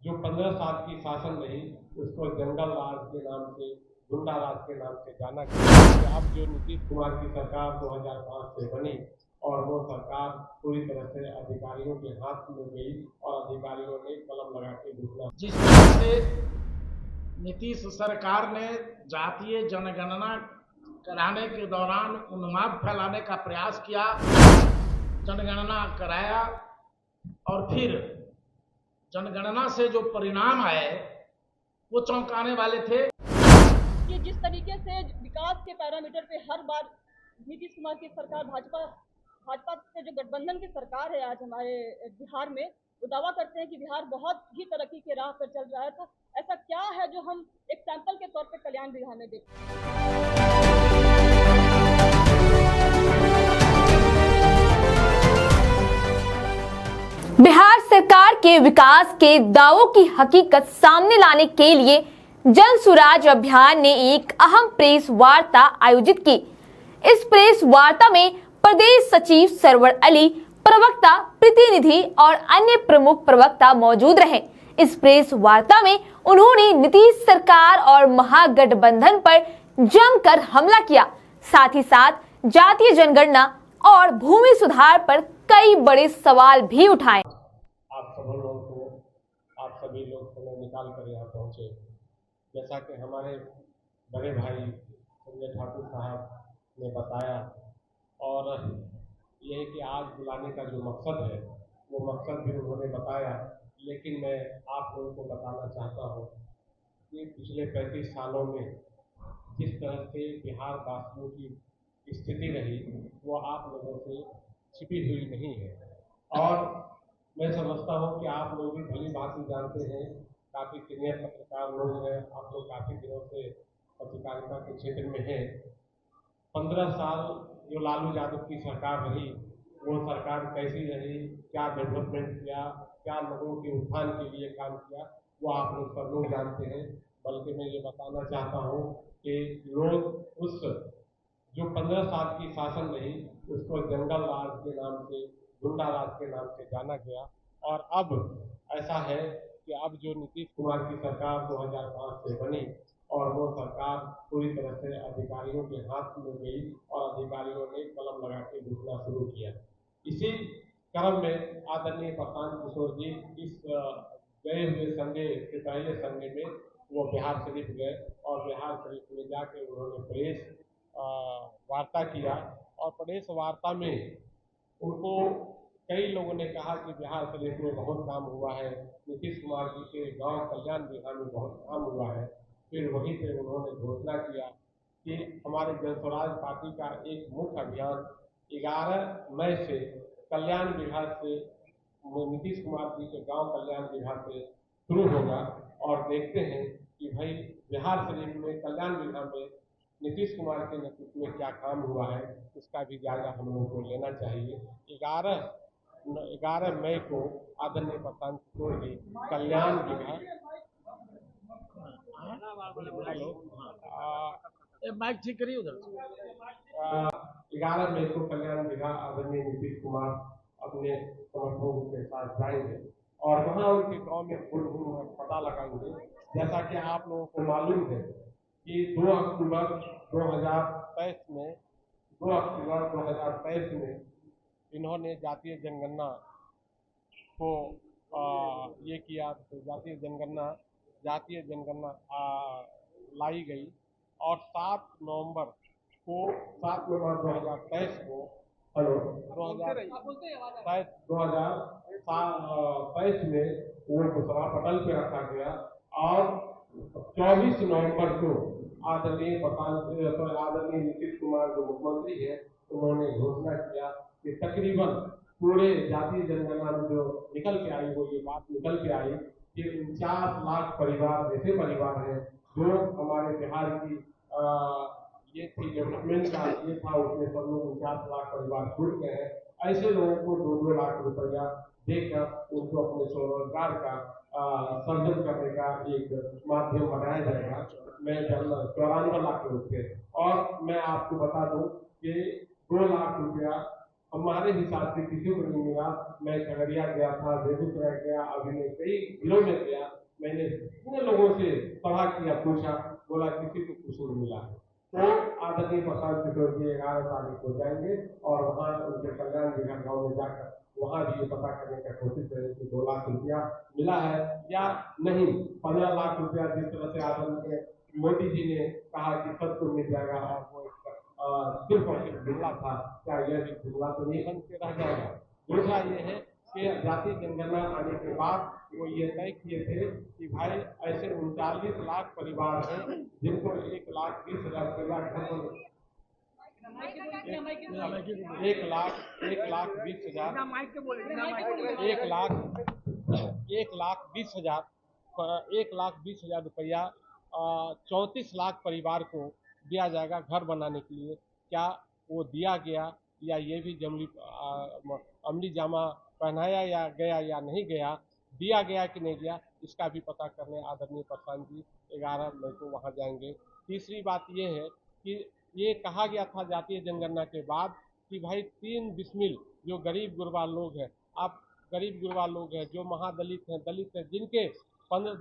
जो 15 साल की शासन रही उसको जंगल राज के नाम से, गुंडा राज के नाम से जाना गया। कि अब जो नीतीश कुमार की सरकार 2005 से बनी और वो सरकार पूरी तरह से अधिकारियों के हाथ में गई और अधिकारियों ने कलम लगा के घोषणा। जिस तरह से नीतीश सरकार ने जातीय जनगणना कराने के दौरान उन्माद फैलाने का प्रयास किया, जनगणना कराया और फिर जनगणना से जो परिणाम आए वो चौंकाने वाले थे। कि जिस तरीके से विकास के पैरामीटर पे हर बार नीतीश कुमार की सरकार भाजपा से जो गठबंधन की सरकार है आज हमारे बिहार में, वो दावा करते हैं कि बिहार बहुत ही तरक्की के राह पर चल रहा है। तो ऐसा क्या है जो हम एक सैंपल के तौर पे कल्याण बिहार में देखते हैं? बिहार सरकार के विकास के दावों की हकीकत सामने लाने के लिए जन सुराज अभियान ने एक अहम प्रेस वार्ता आयोजित की। इस प्रेस वार्ता में प्रदेश सचिव सरवर अली, प्रवक्ता प्रतिनिधि और अन्य प्रमुख प्रवक्ता मौजूद रहे। इस प्रेस वार्ता में उन्होंने नीतीश सरकार और महागठबंधन पर जमकर हमला किया। साथ ही साथ जातीय जनगणना और भूमि सुधार पर कई बड़े सवाल भी उठाए। आप सभी लोग समय निकाल कर यहाँ पहुँचे। जैसा कि हमारे बड़े भाई संजय ठाकुर साहब ने बताया, और ये कि आज बुलाने का जो मकसद है वो मकसद भी उन्होंने बताया, लेकिन मैं आप लोगों को बताना चाहता हूँ कि पिछले 35 सालों में जिस तरह से बिहार वासियों की स्थिति रही वो आप लोगों से छिपी हुई नहीं है। और मैं समझता हूँ कि आप लोग भी भली भांति जानते हैं, काफ़ी सीनियर पत्रकार लोग हैं, आप लोग काफ़ी दिनों से पत्रकारिता के क्षेत्र में हैं। 15 साल जो लालू यादव की सरकार रही वो सरकार कैसी रही, क्या डेवलपमेंट किया, क्या लोगों के उत्थान के लिए काम किया, वो आप लोग सब लोग जानते हैं। बल्कि मैं ये बताना चाहता हूँ कि लोग उस जो 15 साल की शासन रही उसको जंगल राज के नाम से, गुंडा राज के नाम से जाना गया। और अब ऐसा है कि अब जो नीतीश कुमार की सरकार 2005 से बनी और वो सरकार पूरी तरह से अधिकारियों के हाथ में गई और अधिकारियों ने कलम लगा के घोषणा शुरू किया। इसी क्रम में आदरणीय प्रशांत किशोर जी इस गए हुए संडे के पहले संडे में वो बिहार शरीफ गए और बिहार शरीफ में जाके उन्होंने प्रेस वार्ता किया। और प्रेस वार्ता में उनको कई लोगों ने कहा कि बिहार शरीफ में बहुत काम हुआ है, नीतीश कुमार जी के गांव कल्याण बिहार में बहुत काम हुआ है। फिर वहीं पे उन्होंने घोषणा किया कि हमारे जन स्वराज पार्टी का एक मुख्य अभियान 11 मई से कल्याण विभाग से, नीतीश कुमार जी के गांव कल्याण विभाग से शुरू होगा। और देखते हैं कि भाई बिहार शरीफ में कल्याण विभाग में नीतीश कुमार के नेतृत्व में क्या काम हुआ है, इसका भी जायजा हम लोगों को लेना चाहिए। 11 मई को आदरणीय प्रशांत किशोर जी कल्याण विभाग, माइक ठीक करिए उधर। 11 मई को कल्याण विभाग आदरणीय नीतीश कुमार अपने समर्थकों के साथ जाएंगे और वहाँ उनके गांव में पता लगाएंगे। जैसा कि आप लोगों को मालूम है कि 2 अक्टूबर 2023 में इन्होंने जातीय जनगणना को ये किया, तो जातीय जनगणना लाई गई और 7 नवंबर 2023 को 2023 में वो घोषणा पटल पे रखा गया। और 24 नवंबर को आदरणीय नीतीश कुमार जो मुख्यमंत्री है उन्होंने घोषणा किया कि तकरीबन पूरे जातीय जनगणना में जो निकल के आई वो ये बात निकल के आई कि 49 लाख परिवार ऐसे परिवार हैं जो हमारे बिहार की ये थी डेवलपमेंट का ये था, उसमें सब लोग 49 लाख परिवार जुड़ गए हैं। ऐसे लोगों को 2-2 लाख रुपया देकर उनको अपने स्वरोजगार का सर्जन करने का एक माध्यम बनाया जाएगा। मैं 94 लाख लोग थे और मैं आपको बता दूं कि 2 लाख रुपया हमारे हिसाब से किसी को नहीं मिला। मैं खगड़िया गया था, बेगूसराय गया, अभी मैं कई जिलों में गया, मैंने कितने लोगों से पढ़ा किया, पूछा, बोला किसी को कुछ नहीं मिला। तो आदरणीय प्रशांत किशोर जी 11 तारीख को जाएंगे और वहाँ उनके कल्याण बिघा गाँव में जाकर वहाँ भी ये पता करने का कोशिश करें कि 2 लाख रुपया मिला है या नहीं। 15 लाख रुपया जिस तरह से आदरणीय मोदी जी ने कहा कि सबको मिल जाएगा और वो सिर्फ और सिर्फ जुमला था, क्या यह भी जुमला तो नहीं बन के रह जाएगा। दूसरा ये है कि जाति जनगणना आने के बाद वो ये तय किए थे कि भाई ऐसे 39 लाख परिवार हैं जिनको 1,20,000 रुपया घर पर 1,20,000 रुपया 34 लाख परिवार को दिया जाएगा घर बनाने के लिए। क्या वो दिया गया या ये भी अमली जामा पहनाया या गया या नहीं गया, दिया गया कि नहीं गया, इसका भी पता करने आदरणीय प्रधान जी 11 मई को वहाँ जाएंगे। तीसरी बात ये है कि ये कहा गया था जातीय जनगणना के बाद कि भाई 3 डिसमिल जो गरीब गुरबा लोग हैं, आप गरीब गुरबा लोग हैं जो महादलित हैं, दलित हैं, जिनके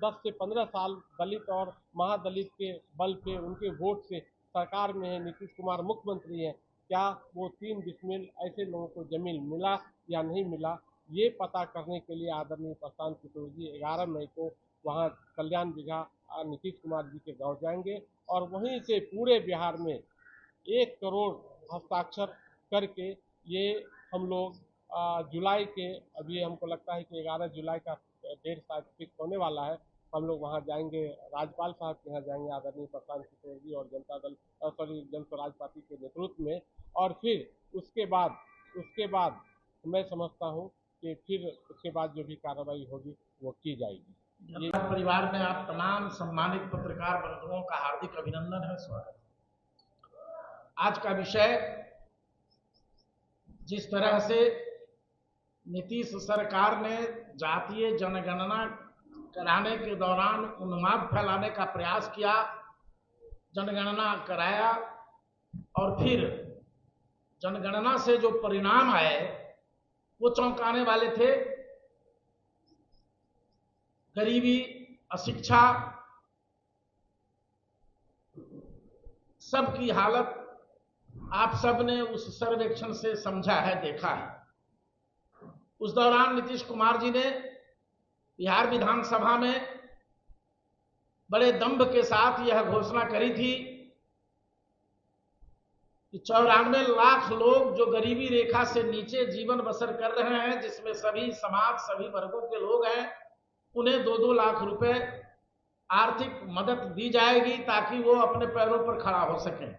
10 से 15 साल दलित और महादलित के बल पे उनके वोट से सरकार में है, नीतीश कुमार मुख्यमंत्री हैं, क्या वो 3 डिसमिल ऐसे लोगों को जमीन मिला या नहीं मिला, ये पता करने के लिए आदरणीय प्रशांत किशोर जी 11 मई को वहाँ कल्याण बिघा नीतीश कुमार जी के गांव जाएंगे और वहीं से पूरे बिहार में 1 करोड़ हस्ताक्षर करके ये हम लोग जुलाई के, अभी हमको लगता है कि 11 जुलाई का डेट शायद फिक्स होने वाला है, हम लोग वहाँ जाएंगे, राज्यपाल साहब के यहाँ जाएंगे आदरणीय प्रशांत किशोर जी और जन स्वराज पार्टी के नेतृत्व में। और फिर उसके बाद मैं समझता हूँ कि फिर उसके बाद जो भी कार्रवाई होगी वो की जाएगी। ये परिवार में आप तमाम सम्मानित पत्रकार बंधुओं का हार्दिक अभिनंदन है, स्वागत। आज का विषय जिस तरह से नीतीश सरकार ने जातीय जनगणना कराने के दौरान उन्माद फैलाने का प्रयास किया, जनगणना कराया और फिर जनगणना से जो परिणाम आए वो चौंकाने वाले थे। गरीबी, अशिक्षा, सबकी हालत आप सब ने उस सर्वेक्षण से समझा है, देखा है। उस दौरान नीतीश कुमार जी ने बिहार विधानसभा में बड़े दंभ के साथ यह घोषणा करी थी कि 94 लाख लोग जो गरीबी रेखा से नीचे जीवन बसर कर रहे हैं, जिसमें सभी समाज, सभी वर्गों के लोग हैं, उन्हें 2-2 लाख रुपए आर्थिक मदद दी जाएगी ताकि वो अपने पैरों पर खड़ा हो सकें।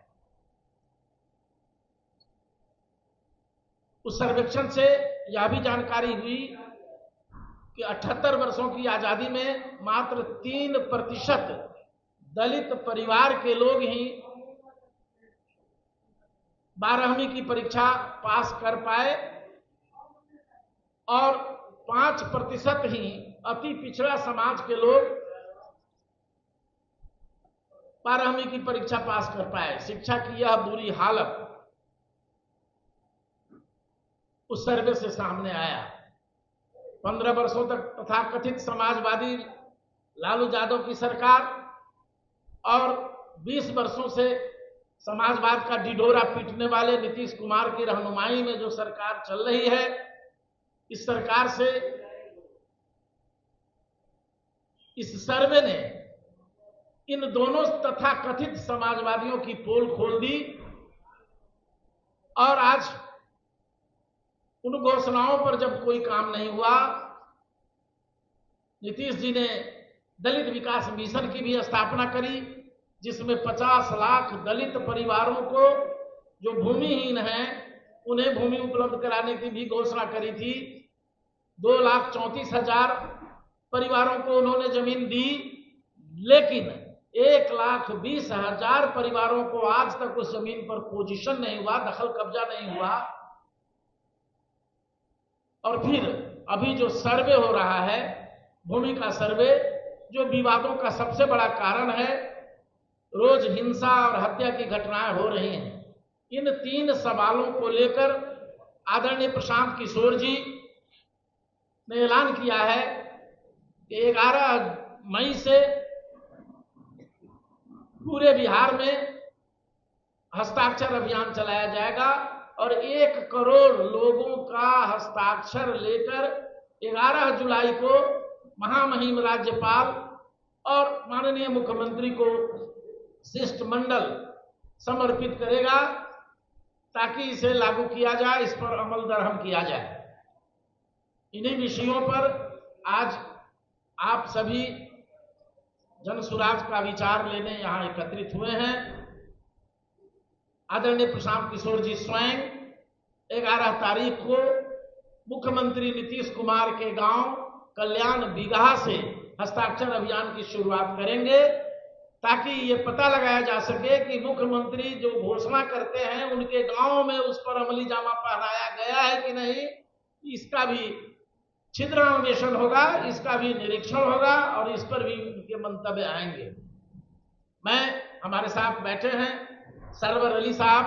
उस सर्वेक्षण से यह भी जानकारी हुई कि 78 वर्षों की आजादी में मात्र 3% दलित परिवार के लोग ही 12वीं की परीक्षा पास कर पाए और 5% ही अति पिछड़ा समाज के लोग 12वीं की परीक्षा पास कर पाए। शिक्षा की यह बुरी हालत उस सर्वे से सामने आया। 15 वर्षों तक तथाकथित समाजवादी लालू यादव की सरकार और 20 वर्षों से समाजवाद का ढिढोरा पीटने वाले नीतीश कुमार की रहनुमाई में जो सरकार चल रही है, इस सरकार से इस सर्वे ने इन दोनों तथाकथित समाजवादियों की पोल खोल दी और आज उन घोषणाओं पर जब कोई काम नहीं हुआ, नीतीश जी ने दलित विकास मिशन की भी स्थापना करी, जिसमेमें 50 लाख दलित परिवारों को जो भूमिहीन हैं उन्हें भूमि उपलब्ध कराने की भी घोषणा करी थी। 2,34,000 परिवारों को उन्होंने जमीन दी, लेकिन 1,20,000 परिवारों को आज तक उस जमीन पर पोजीशन नहीं हुआ, दखल कब्जा नहीं हुआ। और फिर अभी जो सर्वे हो रहा है, भूमि का सर्वे, जो विवादों का सबसे बड़ा कारण है, रोज हिंसा और हत्या की घटनाएं हो रही हैं। इन 3 सवालों को लेकर आदरणीय प्रशांत किशोर जी ने ऐलान किया है कि 11 मई से पूरे बिहार में हस्ताक्षर अभियान चलाया जाएगा और 1 करोड़ लोगों का हस्ताक्षर लेकर 11 जुलाई को महामहिम राज्यपाल और माननीय मुख्यमंत्री को शिष्टमंडल समर्पित करेगा ताकि इसे लागू किया जाए, इस पर अमल दरहम किया जाए। इन्हीं विषयों पर आज आप सभी जन सुराज का विचार लेने यहाँ एकत्रित हुए हैं। आदरणीय प्रशांत किशोर जी स्वयं 11 तारीख को मुख्यमंत्री नीतीश कुमार के गांव कल्याण बिगहा से हस्ताक्षर अभियान की शुरुआत करेंगे ताकि ये पता लगाया जा सके कि मुख्यमंत्री जो घोषणा करते हैं उनके गांव में उस पर अमली जामा पहनाया गया है कि नहीं, इसका भी छिद्रान्वेषण होगा, इसका भी निरीक्षण होगा और इस पर भी उनके मंतव्य आएंगे। हमारे साथ बैठे हैं सरवर अली साहब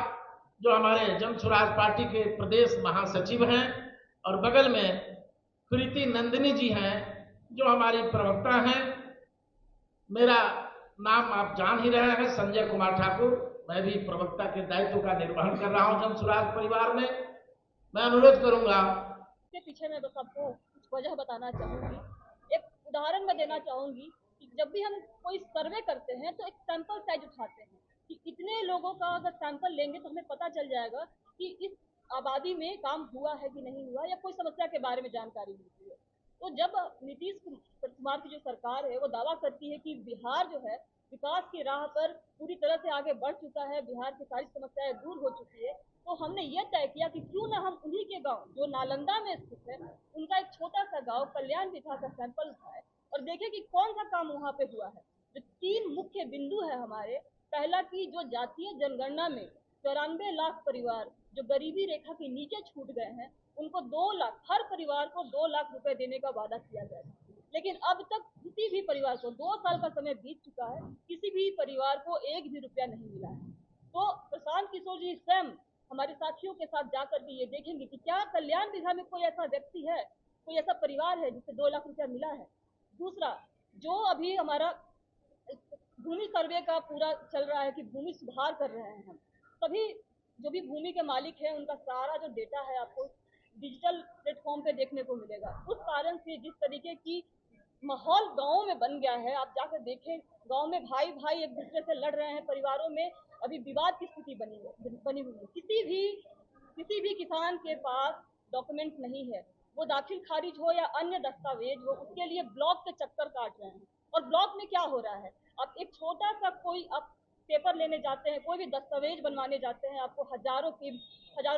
जो हमारे जन सुराज पार्टी के प्रदेश महासचिव हैं और बगल में कृति नंदिनी जी हैं जो हमारी प्रवक्ता हैं। मेरा नाम आप जान ही रहे हैं, संजय कुमार ठाकुर। मैं भी प्रवक्ता के दायित्व का निर्वहन कर रहा हूं जन सुराज परिवार में। मैं अनुरोध करूंगा के पीछे मैं बस आपको कुछ वजह बताना चाहूंगी। एक उदाहरण मैं देना चाहूंगी कि जब भी हम कोई सर्वे करते हैं तो एक सैंपल साइज उठाते हैं कि इतने लोगों का अगर सैंपल लेंगे तो हमें पता चल जाएगा कि इस आबादी में काम हुआ है कि नहीं हुआ या कोई समस्या के बारे में जानकारी मिलती है। तो जब नीतीश कुमार की जो सरकार है वो दावा करती है कि बिहार जो है विकास की राह पर पूरी तरह से आगे बढ़ चुका है, बिहार की सारी समस्याएं दूर हो चुकी है, तो हमने ये तय किया कि क्यों ना हम उन्हीं के गांव जो नालंदा में स्थित है उनका एक छोटा सा गांव कल्याण बिगहा का सैंपल उठाए और देखें कि कौन सा काम वहाँ पे हुआ है। जो 3 मुख्य बिंदु है हमारे, पहला कि जो जातीय जनगणना में 94 लाख परिवार जो गरीबी रेखा के नीचे छूट गए हैं उनको 2 लाख, हर परिवार को 2 लाख रुपए देने का वादा किया गया था। लेकिन अब तक किसी भी परिवार को 2 साल का समय बीत चुका है, किसी भी परिवार को 1 भी रुपया नहीं मिला है। तो प्रशांत किशोर जी स्वयं हमारे साथियों के साथ जाकर के ये देखेंगे कि क्या कल्याण बिगहा में कोई ऐसा व्यक्ति है, कोई ऐसा परिवार है जिसे 2 लाख रुपया मिला है। दूसरा, जो अभी हमारा भूमि सर्वे का पूरा चल रहा है कि भूमि सुधार कर रहे हैं हम, सभी जो भी भूमि के मालिक हैं उनका सारा जो डेटा है आपको डिजिटल प्लेटफॉर्म पे देखने को मिलेगा। उस कारण से जिस तरीके की माहौल गाँव में बन गया है, आप जाकर देखें गाँव में भाई भाई एक दूसरे से लड़ रहे हैं, परिवारों में अभी विवाद की स्थिति बनी हुई है। किसी भी किसान के पास डॉक्यूमेंट नहीं है, वो दाखिल खारिज हो या अन्य दस्तावेज हो, उसके लिए ब्लॉक के चक्कर काट रहे हैं। और ब्लॉक में क्या हो रहा है, आप एक छोटा सा कोई आप पेपर लेने जाते हैं, कोई भी दस्तावेज बनवाने जाते हैं, आपको हजारों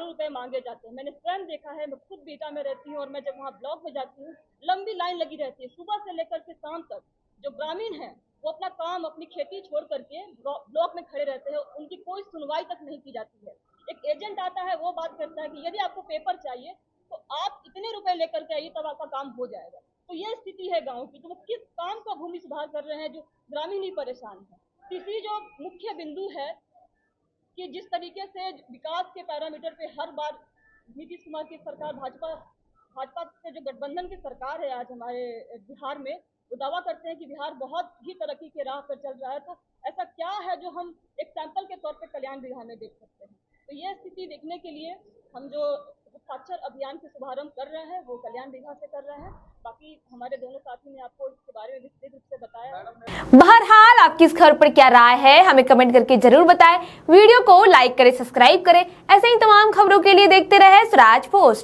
रुपए मांगे जाते हैं। मैंने स्वयं देखा है, मैं खुद बीटा में रहती हूँ और मैं जब वहाँ ब्लॉक में जाती हूँ लंबी लाइन लगी रहती है। सुबह से लेकर के शाम तक जो ग्रामीण हैं वो अपना काम, अपनी खेती छोड़ करके ब्लॉक में खड़े रहते हैं, उनकी कोई सुनवाई तक नहीं की जाती है। एक एजेंट आता है, वो बात करता है कि यदि आपको पेपर चाहिए तो आप इतने रुपए लेकर के आइए तब आपका काम हो जाएगा। तो ये स्थिति है गाँव की। तो वो किस काम का भूमि सुधार कर रहे हैं जो ग्रामीण ही परेशान है। तीसरी जो मुख्य बिंदु है कि जिस तरीके से विकास के पैरामीटर पे हर बार नीतीश कुमार की सरकार, भाजपा से जो गठबंधन की सरकार है आज हमारे बिहार में, वो दावा करते हैं कि बिहार बहुत ही तरक्की के राह पर चल रहा है। तो ऐसा क्या है जो हम एक सैंपल के तौर पे कल्याण बिगहा में देख सकते हैं। तो ये स्थिति देखने के लिए हम जो हस्ताक्षर अभियान के शुभारंभ कर रहे हैं वो कल्याण बिगहा से कर रहे हैं। बाकी हमारे दोनों साथी ने आपको इसके बारे में विस्तृत रूप से बताया। बहरहाल आपकी इस खबर पर क्या राय है हमें कमेंट करके जरूर बताएं। वीडियो को लाइक करें, सब्सक्राइब करें। ऐसे ही तमाम खबरों के लिए देखते रहे स्वराज पोस्ट।